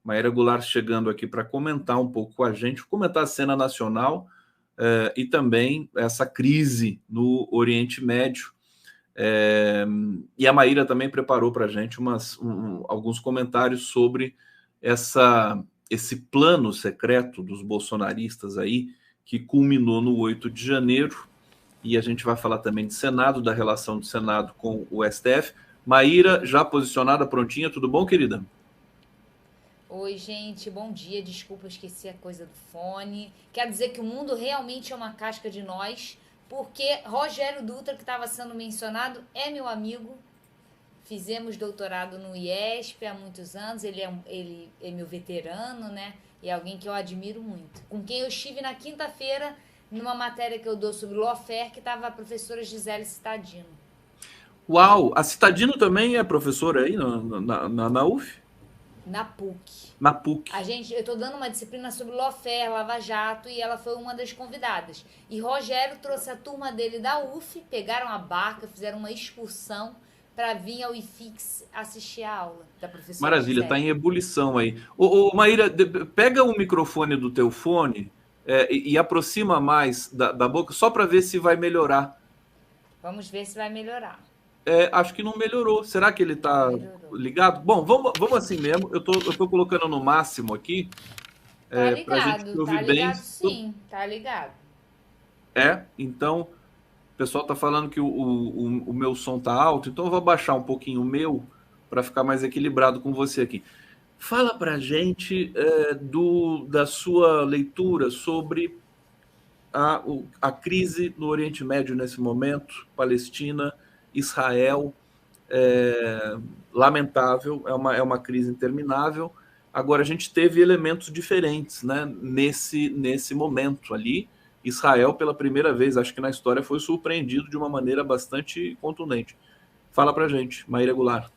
Maíra Goulart chegando aqui para comentar um pouco com a gente, comentar a cena nacional e também essa crise no Oriente Médio. E a Maíra também preparou para a gente alguns comentários sobre esse plano secreto dos bolsonaristas aí, que culminou no 8 de janeiro, e a gente vai falar também de Senado, da relação do Senado com o STF. Maíra, já posicionada, prontinha, tudo bom, querida? Oi, gente, bom dia. Desculpa, eu esqueci a coisa do fone. Quer dizer que o mundo realmente é uma casca de nós, porque Rogério Dutra, que estava sendo mencionado, é meu amigo. Fizemos doutorado no IESP há muitos anos. Ele é meu veterano, né? E é alguém que eu admiro muito. Com quem eu estive na quinta-feira numa matéria que eu dou sobre lawfare, que estava a professora Gisele Cittadino. Uau, a Citadino também é professora aí na UF? Na PUC. Na PUC. Eu tô dando uma disciplina sobre lawfare, Lava Jato, e ela foi uma das convidadas. E Rogério trouxe a turma dele da UF, pegaram a barca, fizeram uma excursão para vir ao IFIX assistir a aula da professora Maravilha, está Gisele. em ebulição aí. Maíra, pega o microfone do teu fone e aproxima mais da boca, só para ver se vai melhorar. Vamos ver se vai melhorar. Acho que não melhorou. Será que ele Não está melhorou. ligado? Bom, vamos assim mesmo. Eu tô colocando no máximo aqui para a gente te ouvir Tá bem. ligado sim, tá ligado. Então, o pessoal está falando que o meu som está alto, então eu vou baixar um pouquinho o meu para ficar mais equilibrado com você aqui. Fala para a gente da sua leitura sobre a crise no Oriente Médio nesse momento, Palestina, Israel, é, lamentável, é uma crise interminável. Agora, a gente teve elementos diferentes, né, nesse momento ali. Israel, pela primeira vez, acho que na história, foi surpreendido de uma maneira bastante contundente. Fala para a gente, Maíra Goulart.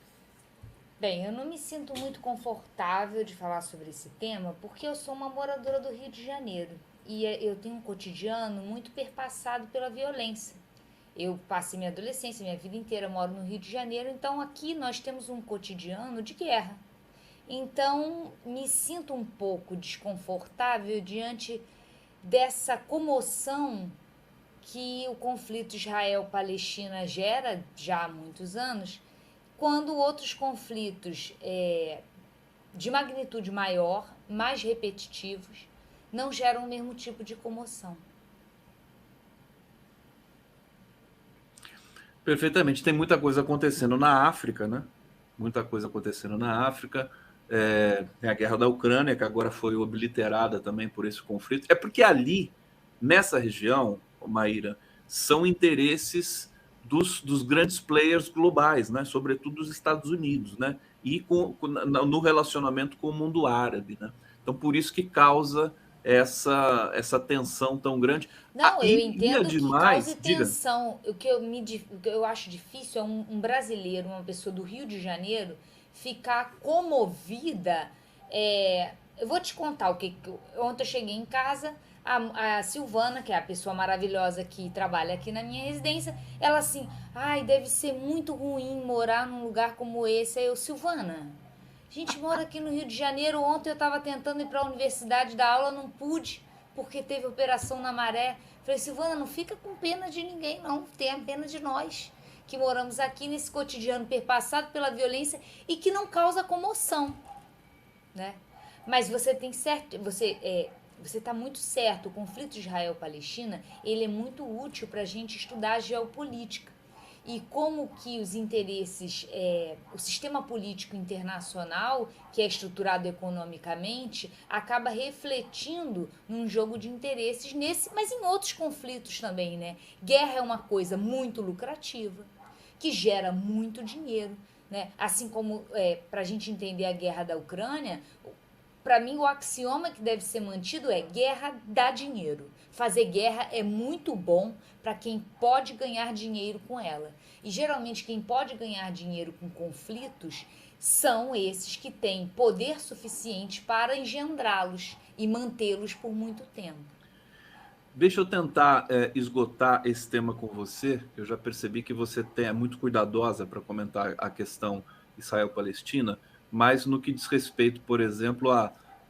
Bem, eu não me sinto muito confortável de falar sobre esse tema porque eu sou uma moradora do Rio de Janeiro e eu tenho um cotidiano muito perpassado pela violência. Eu passei minha adolescência, minha vida inteira moro no Rio de Janeiro, então aqui nós temos um cotidiano de guerra. Então, me sinto um pouco desconfortável diante dessa comoção que o conflito Israel-Palestina gera já há muitos anos, quando outros conflitos de magnitude maior, mais repetitivos, não geram o mesmo tipo de comoção. Perfeitamente. Tem muita coisa acontecendo na África, né? Muita coisa acontecendo na África. Tem a guerra da Ucrânia, que agora foi obliterada também por esse conflito. É porque ali, nessa região, Maíra, são interesses dos grandes players globais, né? Sobretudo dos Estados Unidos, né? E no relacionamento com o mundo árabe, né? Então, por isso que causa essa tensão tão grande. Não, eu E entendo que cause ademais, diga. tensão. O que eu acho difícil é um brasileiro, uma pessoa do Rio de Janeiro, ficar comovida. Eu vou te contar o que. Ontem eu cheguei em casa, a Silvana, que é a pessoa maravilhosa que trabalha aqui na minha residência, ela assim, ai, deve ser muito ruim morar num lugar como esse. Aí eu, Silvana, a gente mora aqui no Rio de Janeiro. Ontem eu estava tentando ir para a universidade dar aula, não pude, porque teve operação na Maré. Falei, Silvana, não fica com pena de ninguém, não. Tenha pena de nós, que moramos aqui nesse cotidiano perpassado pela violência e que não causa comoção, né? Mas você tem certo, você está muito certo. O conflito Israel-Palestina ele é muito útil para a gente estudar a geopolítica e como que os interesses, o sistema político internacional, que é estruturado economicamente, acaba refletindo num jogo de interesses mas em outros conflitos também, né? Guerra é uma coisa muito lucrativa, que gera muito dinheiro, né? Assim como, para a gente entender a guerra da Ucrânia, para mim o axioma que deve ser mantido é guerra dá dinheiro. Fazer guerra é muito bom para quem pode ganhar dinheiro com ela. E geralmente quem pode ganhar dinheiro com conflitos são esses que têm poder suficiente para engendrá-los e mantê-los por muito tempo. Deixa eu tentar esgotar esse tema com você. Eu já percebi que você é muito cuidadosa para comentar a questão Israel-Palestina, mas no que diz respeito, por exemplo,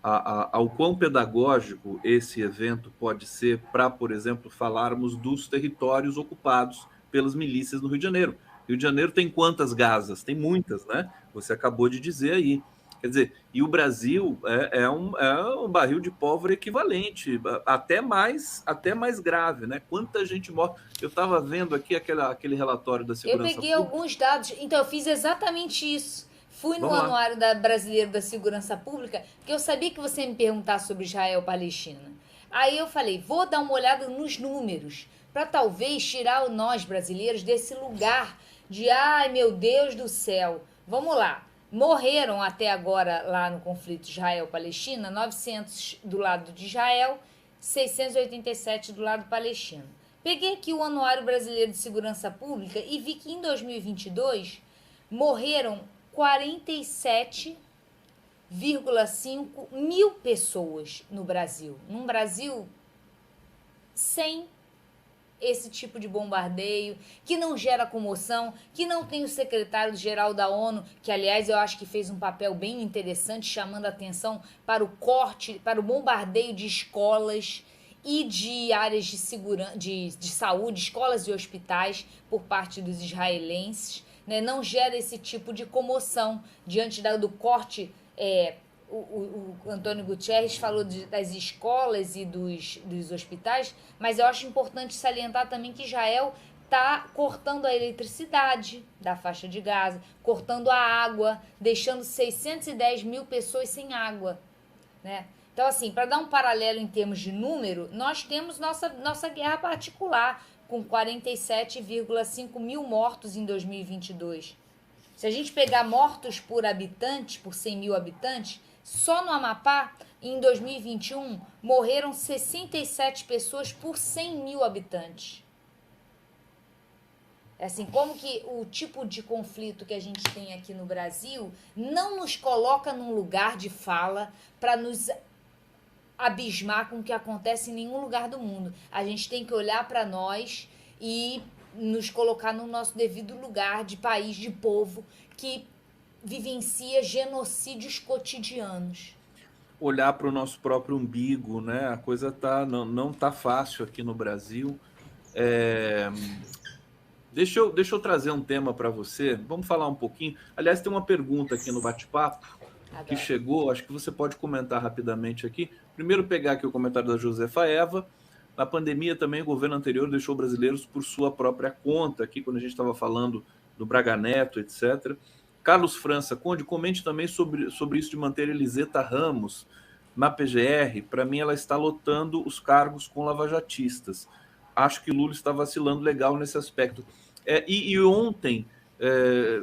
ao quão pedagógico esse evento pode ser para, por exemplo, falarmos dos territórios ocupados pelas milícias no Rio de Janeiro. Rio de Janeiro tem quantas Gazas? Tem muitas, né? Você acabou de dizer aí. Quer dizer, e o Brasil é um barril de pólvora equivalente, até mais grave, né? Quanta gente morre. Eu estava vendo aqui aquele relatório da Eu Segurança peguei Pública. alguns dados, então eu fiz exatamente isso. Fui no Vamos lá. Anuário Brasileiro da Segurança Pública, porque eu sabia que você ia me perguntar sobre Israel e Palestina. Aí eu falei, vou dar uma olhada nos números, para talvez tirar nós brasileiros desse lugar de, ai meu Deus do céu. Vamos lá. Morreram até agora lá no conflito Israel-Palestina 900 do lado de Israel, 687 do lado palestino. Peguei aqui o Anuário Brasileiro de Segurança Pública e vi que em 2022 morreram 47,5 mil pessoas no Brasil. Num Brasil sem esse tipo de bombardeio, que não gera comoção, que não tem o secretário-geral da ONU, que aliás eu acho que fez um papel bem interessante, chamando a atenção para o corte, para o bombardeio de escolas e de áreas de segurança, de saúde, escolas e hospitais por parte dos israelenses, né? Não gera esse tipo de comoção diante do corte. O Antônio Guterres falou das escolas e dos hospitais, mas eu acho importante salientar também que Israel está cortando a eletricidade da faixa de Gaza, cortando a água, deixando 610 mil pessoas sem água, né? Então, assim, para dar um paralelo em termos de número, nós temos nossa guerra particular, com 47,5 mil mortos em 2022. Se a gente pegar mortos por habitante, por 100 mil habitantes, só no Amapá, em 2021, morreram 67 pessoas por 100 mil habitantes. Assim, como que o tipo de conflito que a gente tem aqui no Brasil não nos coloca num lugar de fala para nos abismar com o que acontece em nenhum lugar do mundo. A gente tem que olhar para nós e nos colocar no nosso devido lugar de país, de povo que vivencia genocídios cotidianos. Olhar para o nosso próprio umbigo, né? A coisa não tá fácil aqui no Brasil. É... Deixa eu trazer um tema para você. Vamos falar um pouquinho. Aliás, tem uma pergunta aqui no bate-papo que Adoro. chegou. Acho que você pode comentar rapidamente aqui. Primeiro, pegar aqui o comentário da Josefa Eva. Na pandemia também o governo anterior deixou brasileiros por sua própria conta. Aqui, quando a gente estava falando do Braga Neto, etc. Carlos França, Conde, comente também sobre isso de manter Eliseta Ramos na PGR. Para mim, ela está lotando os cargos com lavajatistas. Acho que Lula está vacilando legal nesse aspecto. E ontem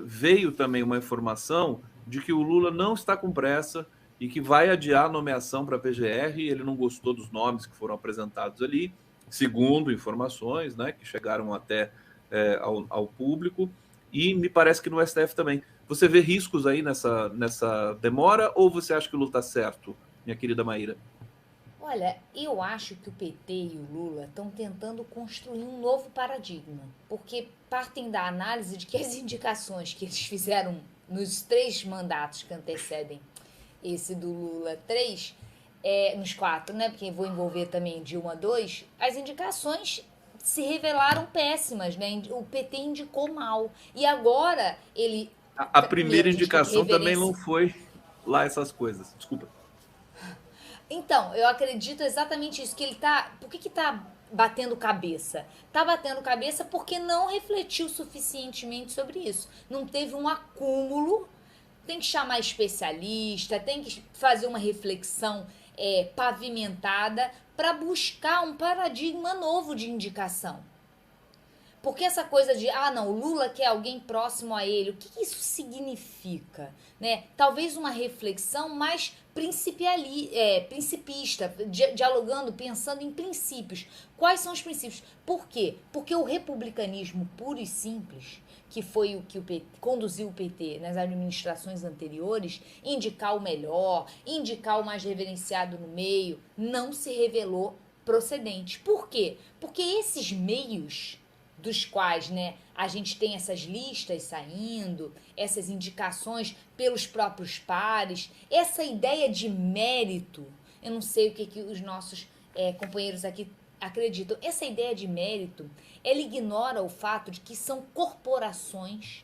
veio também uma informação de que o Lula não está com pressa e que vai adiar a nomeação para a PGR. Ele não gostou dos nomes que foram apresentados ali, segundo informações, né, que chegaram até ao público, e me parece que no STF também. Você vê riscos aí nessa demora ou você acha que o Lula está certo, minha querida Maíra? Olha, eu acho que o PT e o Lula estão tentando construir um novo paradigma, porque partem da análise de que as indicações que eles fizeram nos 3 mandatos que antecedem esse do Lula 3, nos 4, né? Porque vou envolver também Dilma 2, as indicações se revelaram péssimas, né? O PT indicou mal. E agora ele. A Primeiro, primeira a gente tem que indicação também reverenciar. não foi lá essas coisas. Desculpa. Então, eu acredito exatamente isso, que ele tá. Por que tá batendo cabeça? Tá batendo cabeça porque não refletiu suficientemente sobre isso. Não teve um acúmulo. Tem que chamar especialista, tem que fazer uma reflexão pavimentada para buscar um paradigma novo de indicação. Porque essa coisa de, não, o Lula quer alguém próximo a ele, o que isso significa? Né? Talvez uma reflexão mais principista, dialogando, pensando em princípios. Quais são os princípios? Por quê? Porque o republicanismo puro e simples, que foi o que conduziu o PT nas administrações anteriores, indicar o melhor, indicar o mais reverenciado no meio, não se revelou procedente. Por quê? Porque esses meios dos quais, né, a gente tem essas listas saindo, essas indicações pelos próprios pares, essa ideia de mérito, eu não sei o que os nossos companheiros aqui acreditam, essa ideia de mérito, ela ignora o fato de que são corporações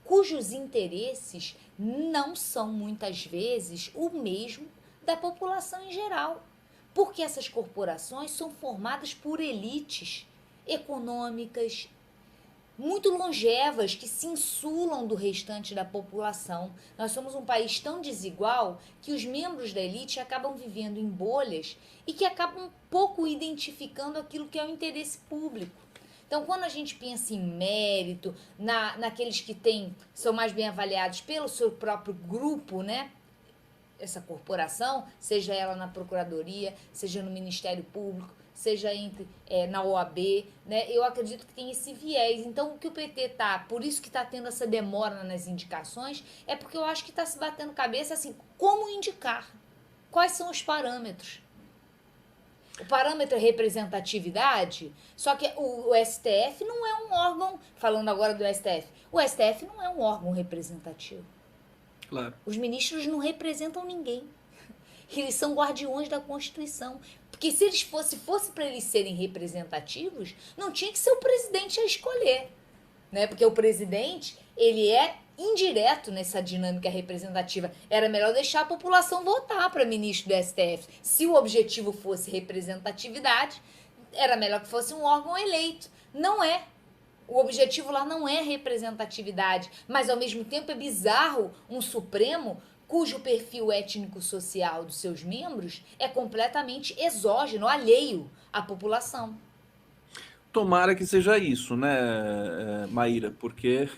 cujos interesses não são muitas vezes o mesmo da população em geral, porque essas corporações são formadas por elites econômicas muito longevas que se insulam do restante da população. Nós somos um país tão desigual que os membros da elite acabam vivendo em bolhas e que acabam pouco identificando aquilo que é o interesse público. Então, quando a gente pensa em mérito, naqueles que são mais bem avaliados pelo seu próprio grupo, né? Essa corporação, seja ela na Procuradoria, seja no Ministério Público, seja na OAB, né? Eu acredito que tem esse viés. Então, o que o PT por isso que está tendo essa demora nas indicações, é porque eu acho que está se batendo cabeça assim, como indicar? Quais são os parâmetros? O parâmetro é representatividade, só que o STF não é um órgão, falando agora do STF, o STF não é um órgão representativo. Claro. Os ministros não representam ninguém. Eles são guardiões da Constituição. Porque se eles fosse para eles serem representativos, não tinha que ser o presidente a escolher. Né? Porque o presidente, ele é indireto nessa dinâmica representativa. Era melhor deixar a população votar para ministro do STF. Se o objetivo fosse representatividade, era melhor que fosse um órgão eleito. Não é. O objetivo lá não é representatividade, mas ao mesmo tempo é bizarro um Supremo cujo perfil étnico-social dos seus membros é completamente exógeno, alheio à população. Tomara que seja isso, né, Maíra? Porque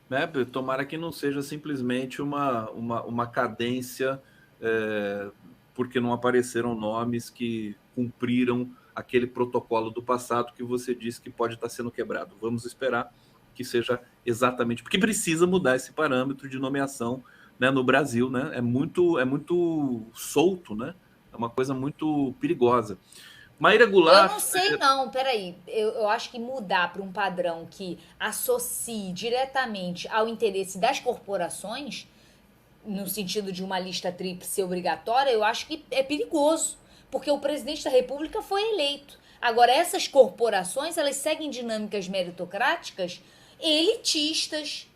né, tomara que não seja simplesmente uma cadência porque não apareceram nomes que cumpriram aquele protocolo do passado que você disse que pode estar sendo quebrado. Vamos esperar que seja exatamente, porque precisa mudar esse parâmetro de nomeação, né, no Brasil, né? É muito solto, né? É uma coisa muito perigosa. Maíra Goulart... Eu não sei não, peraí, eu acho que mudar para um padrão que associe diretamente ao interesse das corporações, no sentido de uma lista tríplice obrigatória, eu acho que é perigoso, porque o presidente da República foi eleito. Agora, essas corporações, elas seguem dinâmicas meritocráticas elitistas,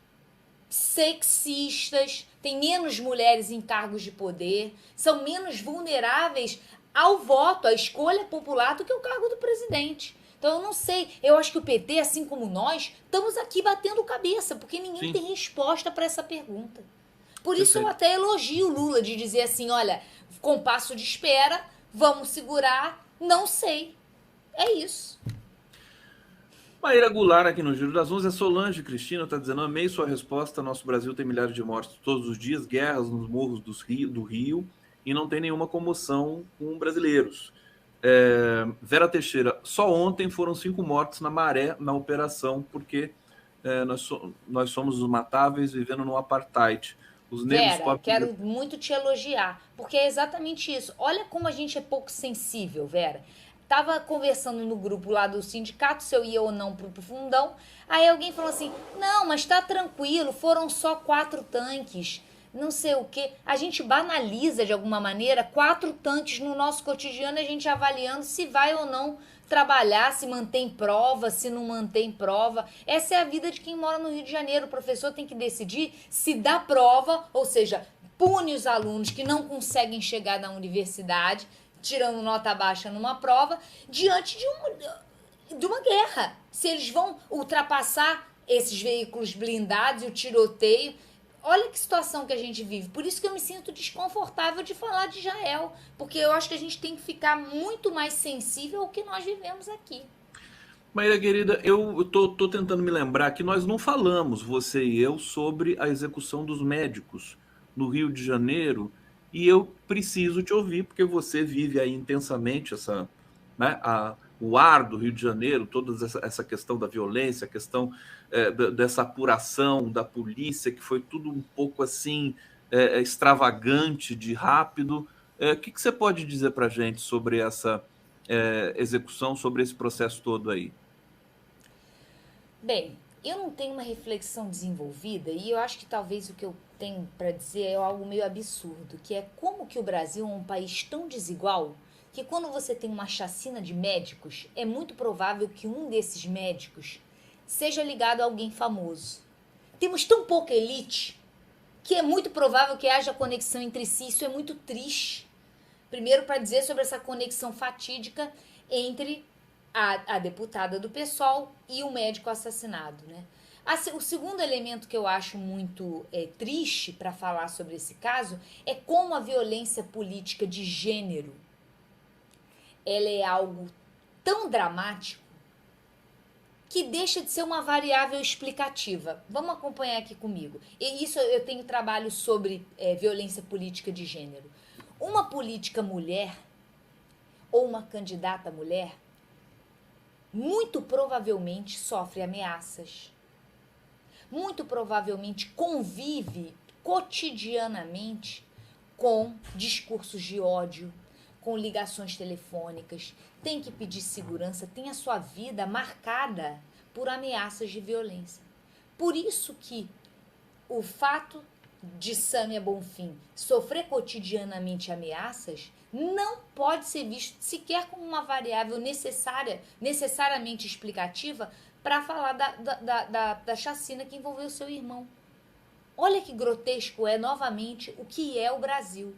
sexistas, tem menos mulheres em cargos de poder, são menos vulneráveis ao voto, à escolha popular do que o cargo do presidente. Então eu não sei, eu acho que o PT, assim como nós, estamos aqui batendo cabeça, porque ninguém tem resposta para essa pergunta. Por isso eu até elogio o Lula de dizer assim, olha, compasso de espera, vamos segurar, não sei. É isso. Maíra Goulart aqui no Giro das 11, a Solange Cristina está dizendo, amei sua resposta, nosso Brasil tem milhares de mortes todos os dias, guerras nos morros do Rio e não tem nenhuma comoção com brasileiros. Vera Teixeira, só ontem foram 5 mortes na Maré, na operação, porque nós somos os matáveis vivendo no apartheid. Os negros Vera, quero muito te elogiar, porque é exatamente isso. Olha como a gente é pouco sensível, Vera. Tava conversando no grupo lá do sindicato se eu ia ou não pro fundão. Aí alguém falou assim, não, mas tá tranquilo, foram só 4 tanques, não sei o quê. A gente banaliza de alguma maneira 4 tanques no nosso cotidiano, a gente avaliando se vai ou não trabalhar, se mantém prova, se não mantém prova. Essa é a vida de quem mora no Rio de Janeiro. O professor tem que decidir se dá prova, ou seja, pune os alunos que não conseguem chegar na universidade, tirando nota baixa numa prova, diante de uma guerra. Se eles vão ultrapassar esses veículos blindados e o tiroteio. Olha que situação que a gente vive. Por isso que eu me sinto desconfortável de falar de Israel, porque eu acho que a gente tem que ficar muito mais sensível ao que nós vivemos aqui. Maíra querida, eu tô tentando me lembrar que nós não falamos, você e eu, sobre a execução dos médicos no Rio de Janeiro, e eu preciso te ouvir, porque você vive aí intensamente né, o ar do Rio de Janeiro, toda essa questão da violência, a questão dessa apuração da polícia, que foi tudo um pouco assim extravagante, de rápido. O que você pode dizer para a gente sobre essa execução, sobre esse processo todo aí? Bem, eu não tenho uma reflexão desenvolvida e eu acho que talvez o que eu tenho para dizer é algo meio absurdo, que é como que o Brasil é um país tão desigual que quando você tem uma chacina de médicos, é muito provável que um desses médicos seja ligado a alguém famoso. Temos tão pouca elite que é muito provável que haja conexão entre si. Isso é muito triste. Primeiro, para dizer sobre essa conexão fatídica entre a deputada do PSOL e o médico assassinado, né? O segundo elemento que eu acho muito triste para falar sobre esse caso é como a violência política de gênero ela é algo tão dramático que deixa de ser uma variável explicativa. Vamos acompanhar aqui comigo. E isso eu tenho trabalho sobre violência política de gênero. Uma política mulher ou uma candidata mulher muito provavelmente sofre ameaças, muito provavelmente convive cotidianamente com discursos de ódio, com ligações telefônicas, tem que pedir segurança, tem a sua vida marcada por ameaças de violência. Por isso que o fato de Sâmia Bonfim sofrer cotidianamente ameaças não pode ser visto sequer como uma variável necessariamente explicativa para falar da chacina que envolveu seu irmão. Olha que grotesco é, novamente, o que é o Brasil.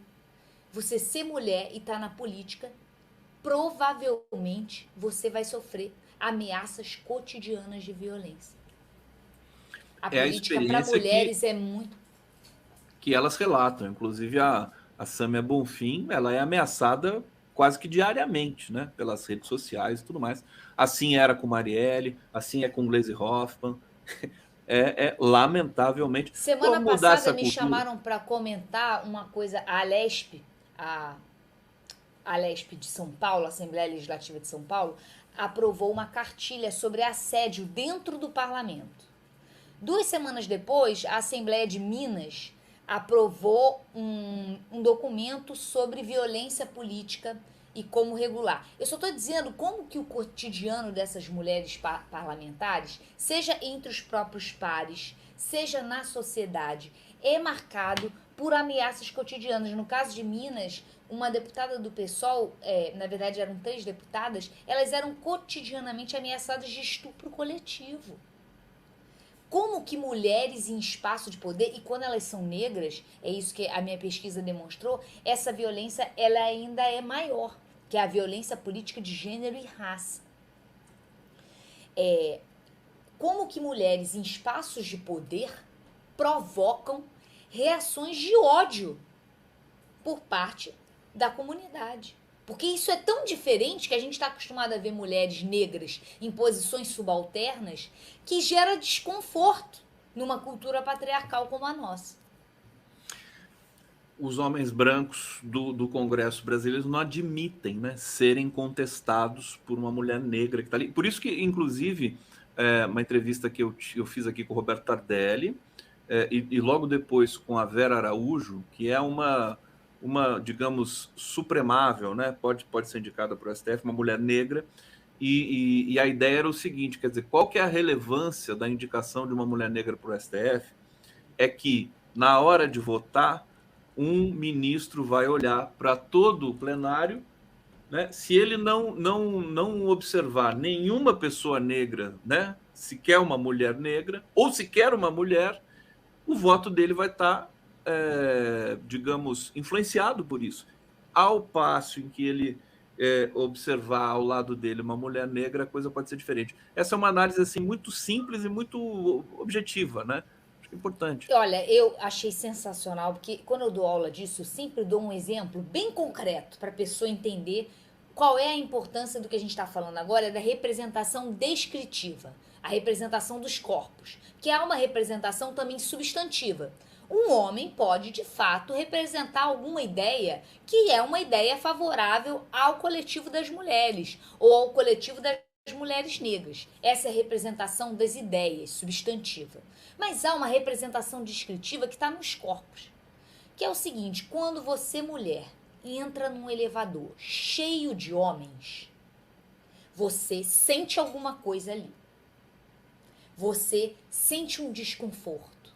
Você ser mulher e estar na política, provavelmente você vai sofrer ameaças cotidianas de violência. A É a política para experiência mulheres é muito. que elas relatam. Inclusive, a Sâmia Bonfim, ela é ameaçada quase que diariamente, né? Pelas redes sociais e tudo mais. Assim era com Marielle, assim é com Gleisi Hoffmann. Lamentavelmente. Semana Vamos mudar passada essa me cultura. chamaram para comentar uma coisa. A Alesp, a Alesp de São Paulo, a Assembleia Legislativa de São Paulo, aprovou uma cartilha sobre assédio dentro do parlamento. 2 semanas depois, a Assembleia de Minas aprovou um documento sobre violência política e como regular. Eu só estou dizendo como que o cotidiano dessas mulheres parlamentares, seja entre os próprios pares, seja na sociedade, é marcado por ameaças cotidianas. No caso de Minas, uma deputada do PSOL, na verdade eram 3 deputadas, elas eram cotidianamente ameaçadas de estupro coletivo. Como que mulheres em espaço de poder, e quando elas são negras, é isso que a minha pesquisa demonstrou, essa violência ela ainda é maior, que é a violência política de gênero e raça. Como que mulheres em espaços de poder provocam reações de ódio por parte da comunidade. Porque isso é tão diferente que a gente está acostumado a ver mulheres negras em posições subalternas que gera desconforto numa cultura patriarcal como a nossa. Os homens brancos do Congresso brasileiro não admitem, né, serem contestados por uma mulher negra que está ali. Por isso que, inclusive, uma entrevista que eu fiz aqui com o Roberto Tardelli, e logo depois com a Vera Araújo, que é uma digamos, supremável, né? Pode ser indicada para o STF, uma mulher negra, e a ideia era o seguinte, quer dizer, qual que é a relevância da indicação de uma mulher negra para o STF? É que, na hora de votar, um ministro vai olhar para todo o plenário, né? Se ele não observar nenhuma pessoa negra, né? Sequer uma mulher negra, ou sequer uma mulher, o voto dele vai estar, digamos, influenciado por isso. Ao passo em que ele observar ao lado dele uma mulher negra, a coisa pode ser diferente. Essa é uma análise assim muito simples e muito objetiva, né? Acho que é importante. Olha, eu achei sensacional, porque quando eu dou aula disso, eu sempre dou um exemplo bem concreto para a pessoa entender qual é a importância do que a gente está falando agora, da representação descritiva, a representação dos corpos, que há uma representação também substantiva. Um homem pode, de fato, representar alguma ideia que é uma ideia favorável ao coletivo das mulheres ou ao coletivo das mulheres negras. Essa é a representação das ideias, substantiva. Mas há uma representação descritiva que está nos corpos, que é o seguinte: quando você, mulher, entra num elevador cheio de homens, você sente alguma coisa ali. Você sente um desconforto.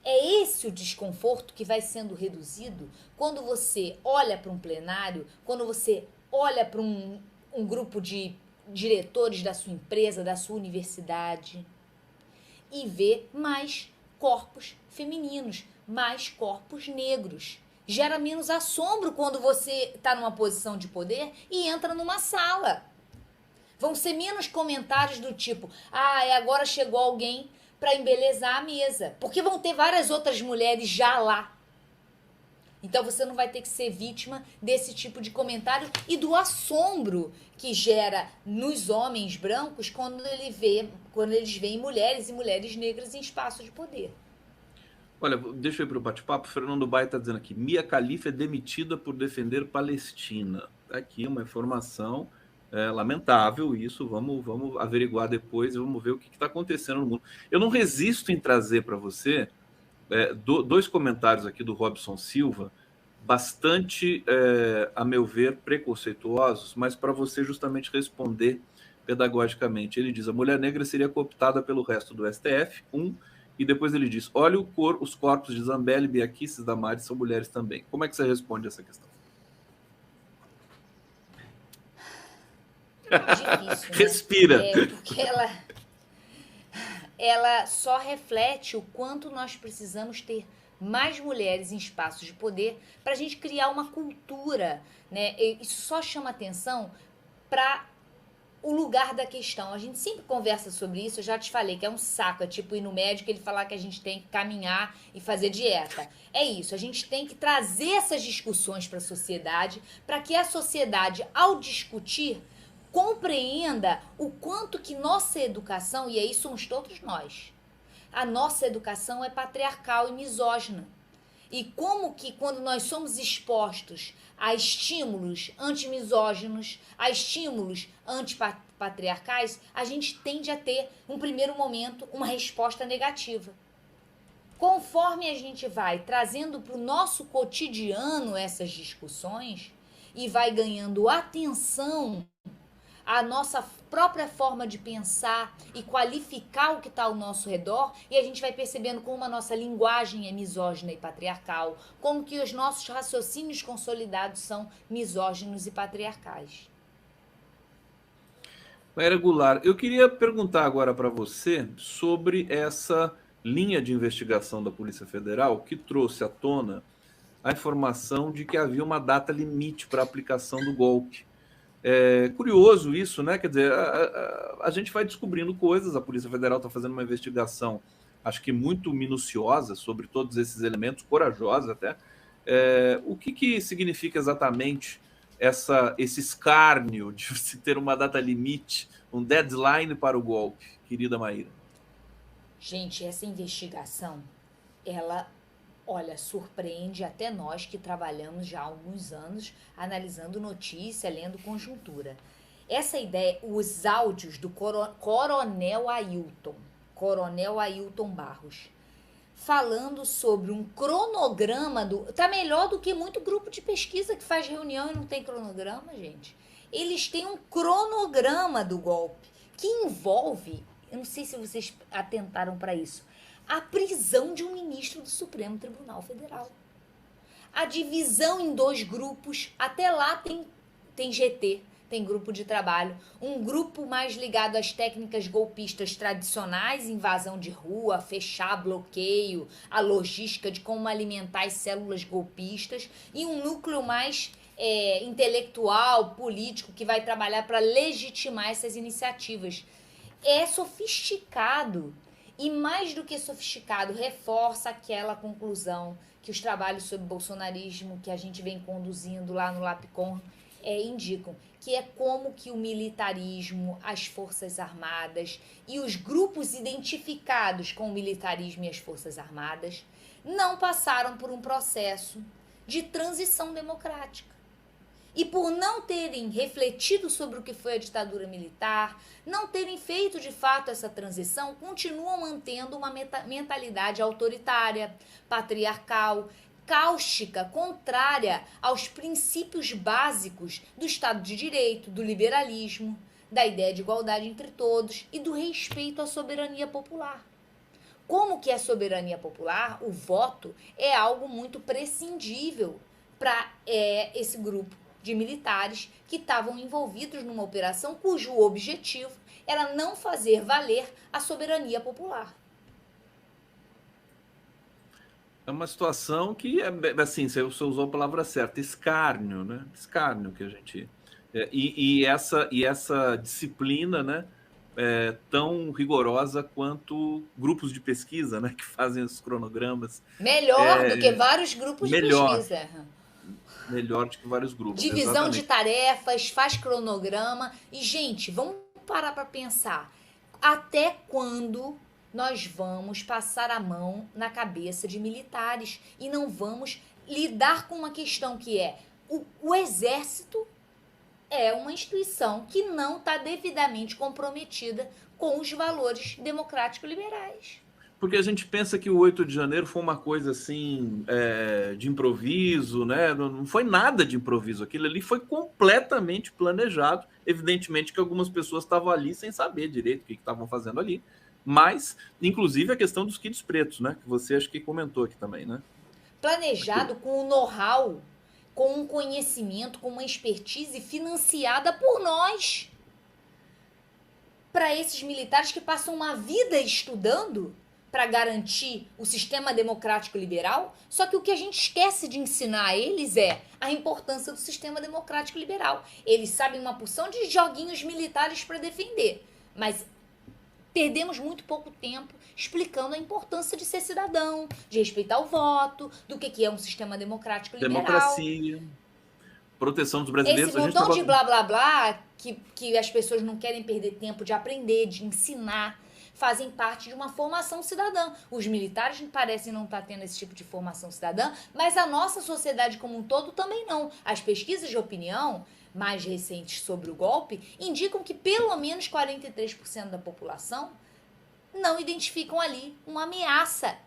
É esse o desconforto que vai sendo reduzido quando você olha para um plenário, quando você olha para um grupo de diretores da sua empresa, da sua universidade, e vê mais corpos femininos, mais corpos negros. Gera menos assombro quando você está numa posição de poder e entra numa sala. Vão ser menos comentários do tipo, agora chegou alguém para embelezar a mesa. Porque vão ter várias outras mulheres já lá. Então você não vai ter que ser vítima desse tipo de comentário e do assombro que gera nos homens brancos quando eles veem mulheres e mulheres negras em espaços de poder. Olha, deixa eu ir para o bate-papo. Fernando Bai está dizendo aqui: Mia Khalifa é demitida por defender Palestina. Está aqui uma informação lamentável isso. Vamos averiguar depois e vamos ver o que está acontecendo no mundo. Eu não resisto em trazer para você dois comentários aqui do Robson Silva, bastante, a meu ver, preconceituosos, mas para você justamente responder pedagogicamente. Ele diz: a mulher negra seria cooptada pelo resto do STF, e depois ele diz: olha os corpos de Zambelli, Biaquices, Damares são mulheres também. Como é que você responde essa questão? Difícil, né? Respira. Porque ela só reflete o quanto nós precisamos ter mais mulheres em espaços de poder para a gente criar uma cultura, né? Isso só chama atenção para o lugar da questão. A gente sempre conversa sobre isso, eu já te falei que é um saco, é tipo ir no médico e ele falar que a gente tem que caminhar e fazer dieta. É isso, a gente tem que trazer essas discussões para a sociedade, para que a sociedade, ao discutir, compreenda o quanto que nossa educação, e aí somos todos nós, a nossa educação é patriarcal e misógina. E como que quando nós somos expostos a estímulos antimisóginos, a estímulos antipatriarcais, a gente tende a ter, num primeiro momento, uma resposta negativa. Conforme a gente vai trazendo para o nosso cotidiano essas discussões e vai ganhando atenção a nossa própria forma de pensar e qualificar o que está ao nosso redor, e a gente vai percebendo como a nossa linguagem é misógina e patriarcal, como que os nossos raciocínios consolidados são misóginos e patriarcais. Maíra Goulart, eu queria perguntar agora para você sobre essa linha de investigação da Polícia Federal que trouxe à tona a informação de que havia uma data limite para a aplicação do golpe. É curioso isso, né? Quer dizer, a gente vai descobrindo coisas, a Polícia Federal está fazendo uma investigação, acho que muito minuciosa, sobre todos esses elementos, corajosa até. O que significa exatamente esse escárnio de se ter uma data limite, um deadline para o golpe, querida Maíra? Gente, essa investigação, ela, olha, surpreende até nós que trabalhamos já há alguns anos analisando notícia, lendo conjuntura. Essa ideia, os áudios do Coronel Ailton Barros, falando sobre um cronograma tá melhor do que muito grupo de pesquisa que faz reunião e não tem cronograma, gente. Eles têm um cronograma do golpe que envolve, eu não sei se vocês atentaram para isso, a prisão de um ministro do Supremo Tribunal Federal. A divisão em 2 grupos, até lá tem GT, tem grupo de trabalho, um grupo mais ligado às técnicas golpistas tradicionais, invasão de rua, fechar, bloqueio, a logística de como alimentar as células golpistas, e um núcleo mais intelectual, político, que vai trabalhar para legitimar essas iniciativas. É sofisticado. E mais do que sofisticado, reforça aquela conclusão que os trabalhos sobre bolsonarismo que a gente vem conduzindo lá no LAPCON indicam, que é como que o militarismo, as Forças Armadas e os grupos identificados com o militarismo e as Forças Armadas não passaram por um processo de transição democrática. E por não terem refletido sobre o que foi a ditadura militar, não terem feito de fato essa transição, continuam mantendo uma mentalidade autoritária, patriarcal, cáustica, contrária aos princípios básicos do Estado de Direito, do liberalismo, da ideia de igualdade entre todos e do respeito à soberania popular. Como que é soberania popular, o voto é algo muito prescindível para esse grupo de militares que estavam envolvidos numa operação cujo objetivo era não fazer valer a soberania popular. É uma situação que, assim, você usou a palavra certa, escárnio, né? Escárnio que a gente... essa disciplina, né, é tão rigorosa quanto grupos de pesquisa, né, que fazem os cronogramas. Melhor do que vários grupos de Melhor, pesquisa. melhor do que vários grupos, Divisão de exatamente. tarefas, faz cronograma. E, gente, vamos parar para pensar. Até quando nós vamos passar a mão na cabeça de militares e não vamos lidar com uma questão que é o exército é uma instituição que não está devidamente comprometida com os valores democráticos liberais. Porque a gente pensa que o 8 de janeiro foi uma coisa assim, de improviso, né? Não foi nada de improviso. Aquilo ali foi completamente planejado. Evidentemente que algumas pessoas estavam ali sem saber direito o que estavam fazendo ali. Mas, inclusive, a questão dos kits pretos, né? Que você acho que comentou aqui também, né? Planejado com o know-how, com um conhecimento, com uma expertise financiada por nós. Para esses militares que passam uma vida estudando para garantir o sistema democrático liberal, só que o que a gente esquece de ensinar a eles é a importância do sistema democrático liberal. Eles sabem uma porção de joguinhos militares para defender, mas perdemos muito pouco tempo explicando a importância de ser cidadão, de respeitar o voto, do que é um sistema democrático liberal. Democracia, proteção dos brasileiros. Esse montão de blá blá blá que as pessoas não querem perder tempo de aprender, de ensinar, fazem parte de uma formação cidadã. Os militares parecem não estar tendo esse tipo de formação cidadã, mas a nossa sociedade como um todo também não. As pesquisas de opinião mais recentes sobre o golpe indicam que pelo menos 43% da população não identificam ali uma ameaça.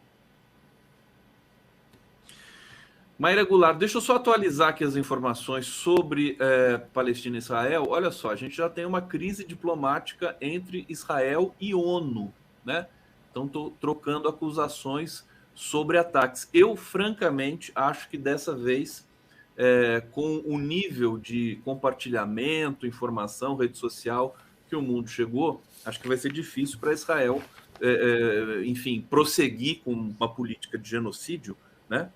Maíra Goulart, deixa eu só atualizar aqui as informações sobre Palestina e Israel. Olha só, a gente já tem uma crise diplomática entre Israel e ONU, né? Então, estou trocando acusações sobre ataques. Eu, francamente, acho que dessa vez, com o nível de compartilhamento, informação, rede social que o mundo chegou, acho que vai ser difícil para Israel, enfim, prosseguir com uma política de genocídio, né?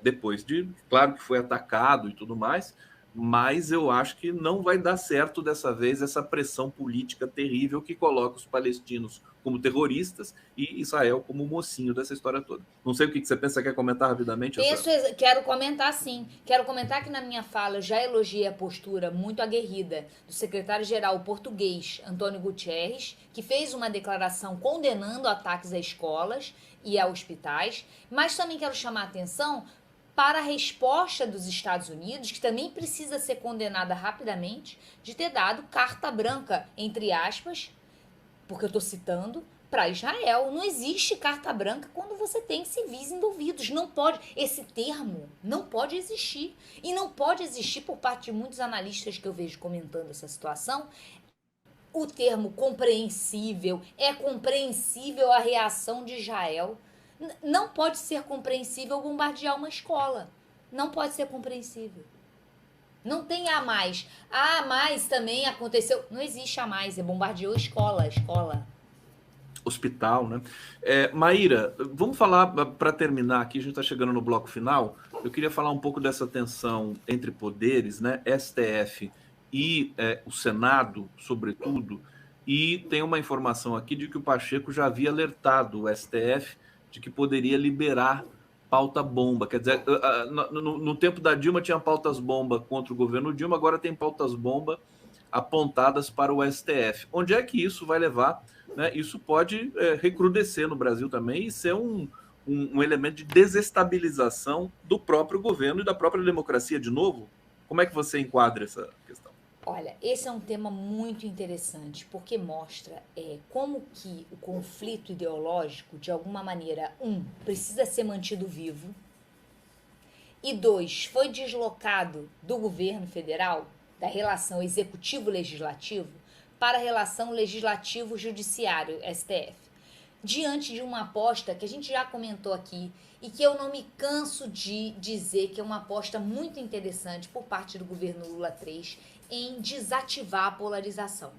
Depois de, claro que foi atacado e tudo mais, mas eu acho que não vai dar certo dessa vez essa pressão política terrível que coloca os palestinos como terroristas e Israel como mocinho dessa história toda. Não sei o que você pensa, quer comentar rapidamente? Quero comentar sim. Quero comentar que na minha fala eu já elogiei a postura muito aguerrida do secretário-geral português António Guterres, que fez uma declaração condenando ataques a escolas e a hospitais, mas também quero chamar a atenção para a resposta dos Estados Unidos, que também precisa ser condenada rapidamente, de ter dado carta branca, entre aspas, porque eu estou citando, para Israel. Não existe carta branca quando você tem civis envolvidos. Não pode, esse termo não pode existir. E não pode existir por parte de muitos analistas que eu vejo comentando essa situação, o termo compreensível. É compreensível a reação de Israel. Não pode ser compreensível bombardear uma escola. Não pode ser compreensível. Não tem a mais. A mais também aconteceu. Não existe a mais. É bombardeou escola. Hospital, né? Maíra, vamos falar, para terminar aqui, a gente está chegando no bloco final, eu queria falar um pouco dessa tensão entre poderes, né? STF e o Senado, sobretudo, e tem uma informação aqui de que o Pacheco já havia alertado o STF de que poderia liberar pauta-bomba. Quer dizer, no tempo da Dilma tinha pautas-bomba contra o governo Dilma, agora tem pautas-bomba apontadas para o STF. Onde é que isso vai levar? Né? Isso pode recrudescer no Brasil também e ser um elemento de desestabilização do próprio governo e da própria democracia de novo. Como é que você enquadra essa questão? Olha, esse é um tema muito interessante, porque mostra como que o conflito ideológico, de alguma maneira, precisa ser mantido vivo, e 2, foi deslocado do governo federal, da relação executivo-legislativo, para a relação legislativo-judiciário, STF. Diante de uma aposta que a gente já comentou aqui e que eu não me canso de dizer que é uma aposta muito interessante por parte do governo Lula III em desativar a polarização.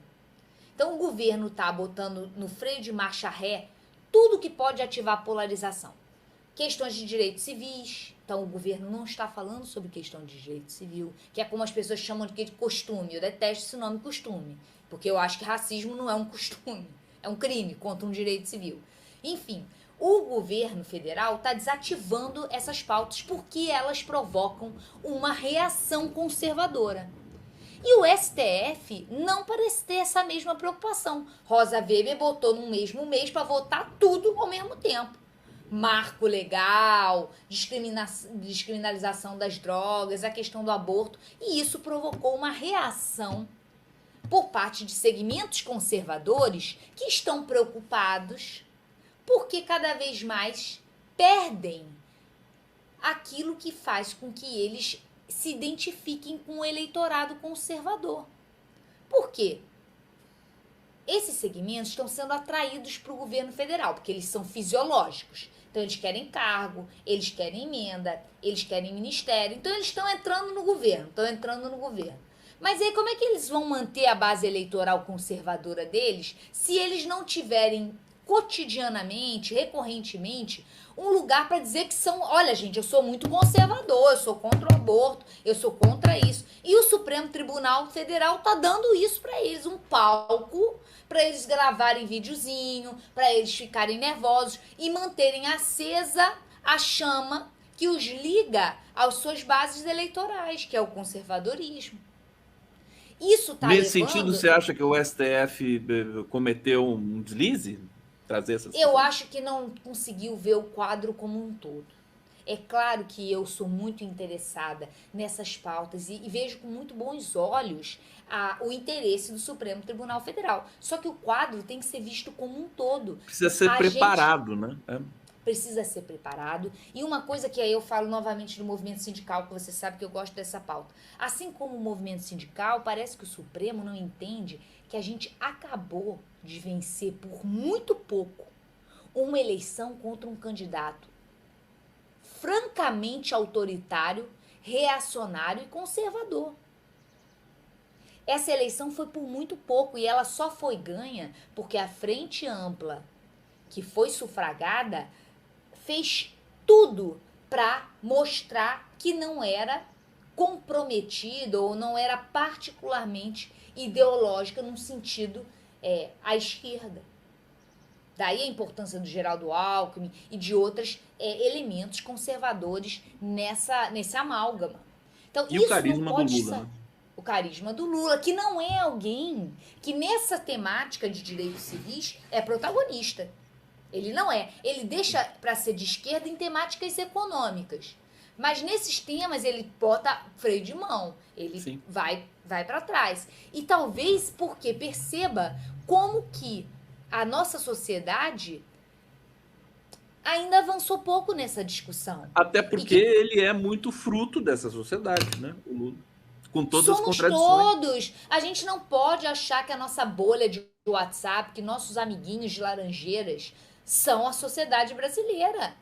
Então o governo está botando no freio de marcha ré tudo que pode ativar a polarização. Questões de direitos civis. Então o governo não está falando sobre questão de direito civil, que é como as pessoas chamam de costume. Eu detesto esse nome costume, porque eu acho que racismo não é um costume, é um crime contra um direito civil. Enfim, o governo federal está desativando essas pautas porque elas provocam uma reação conservadora. E o STF não parece ter essa mesma preocupação. Rosa Weber botou no mesmo mês para votar tudo ao mesmo tempo. Marco legal, descriminalização das drogas, a questão do aborto. E isso provocou uma reação por parte de segmentos conservadores que estão preocupados porque cada vez mais perdem aquilo que faz com que eles se identifiquem com o eleitorado conservador. Por quê? Esses segmentos estão sendo atraídos para o governo federal, porque eles são fisiológicos. Então, eles querem cargo, eles querem emenda, eles querem ministério. Então, eles estão entrando no governo, Mas aí, como é que eles vão manter a base eleitoral conservadora deles se eles não tiverem cotidianamente, recorrentemente, um lugar para dizer que são, olha gente, eu sou muito conservador, eu sou contra o aborto, eu sou contra isso. E o Supremo Tribunal Federal tá dando isso para eles, um palco para eles gravarem videozinho, para eles ficarem nervosos e manterem acesa a chama que os liga às suas bases eleitorais, que é o conservadorismo. Isso tá Nesse sentido, você acha que o STF cometeu um deslize? Trazer essas Eu acho que não conseguiu ver o quadro como um todo. É claro que eu sou muito interessada nessas pautas e vejo com muito bons olhos o interesse do Supremo Tribunal Federal. Só que o quadro tem que ser visto como um todo. Precisa ser preparado, né? Precisa ser preparado. E uma coisa que aí eu falo novamente do movimento sindical, que você sabe que eu gosto dessa pauta. Assim como o movimento sindical, parece que o Supremo não entende que a gente acabou de vencer por muito pouco uma eleição contra um candidato francamente autoritário, reacionário e conservador. Essa eleição foi por muito pouco e ela só foi ganha porque a Frente Ampla, que foi sufragada, fez tudo para mostrar que não era comprometida ou não era particularmente ideológica no sentido à esquerda. Daí a importância do Geraldo Alckmin e de outros elementos conservadores nesse amálgama. Então, e isso o carisma não pode do Lula. O carisma do Lula, que não é alguém que nessa temática de direitos civis é protagonista. Ele não é. Ele deixa para ser de esquerda em temáticas econômicas. Mas nesses temas ele bota freio de mão. Ele Sim. vai para trás. E talvez porque perceba como que a nossa sociedade ainda avançou pouco nessa discussão. Até porque ele é muito fruto dessa sociedade, né? O Lula. Com todas as contradições. Todos. A gente não pode achar que a nossa bolha de WhatsApp, que nossos amiguinhos de Laranjeiras são a sociedade brasileira.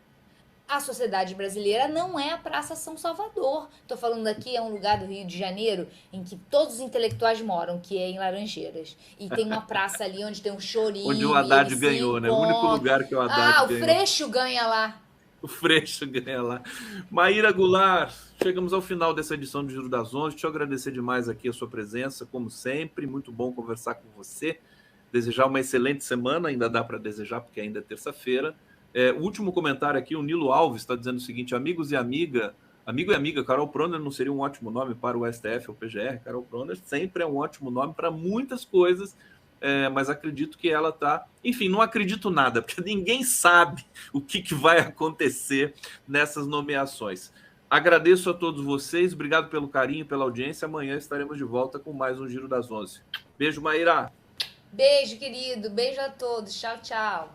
A sociedade brasileira não é a Praça São Salvador. Estou falando aqui, é um lugar do Rio de Janeiro em que todos os intelectuais moram, que é em Laranjeiras. E tem uma praça ali onde tem um chorinho. Onde o Haddad ganhou, né? O único lugar que o Haddad ganhou. O Freixo ganha lá. O Freixo ganha lá. Maíra Goulart, chegamos ao final dessa edição do Giro das 11. Deixa eu agradecer demais aqui a sua presença, como sempre. Muito bom conversar com você. Desejar uma excelente semana, ainda dá para desejar, porque ainda é terça-feira. O último comentário aqui, o Nilo Alves está dizendo o seguinte: amigos e amiga, amigo e amiga, Carol Proner não seria um ótimo nome para o STF ou PGR? Carol Proner sempre é um ótimo nome para muitas coisas, mas acredito que ela está... Enfim, não acredito nada, porque ninguém sabe o que vai acontecer nessas nomeações. Agradeço a todos vocês, obrigado pelo carinho, pela audiência. Amanhã estaremos de volta com mais um Giro das 11. Beijo, Maíra. Beijo, querido. Beijo a todos. Tchau, tchau.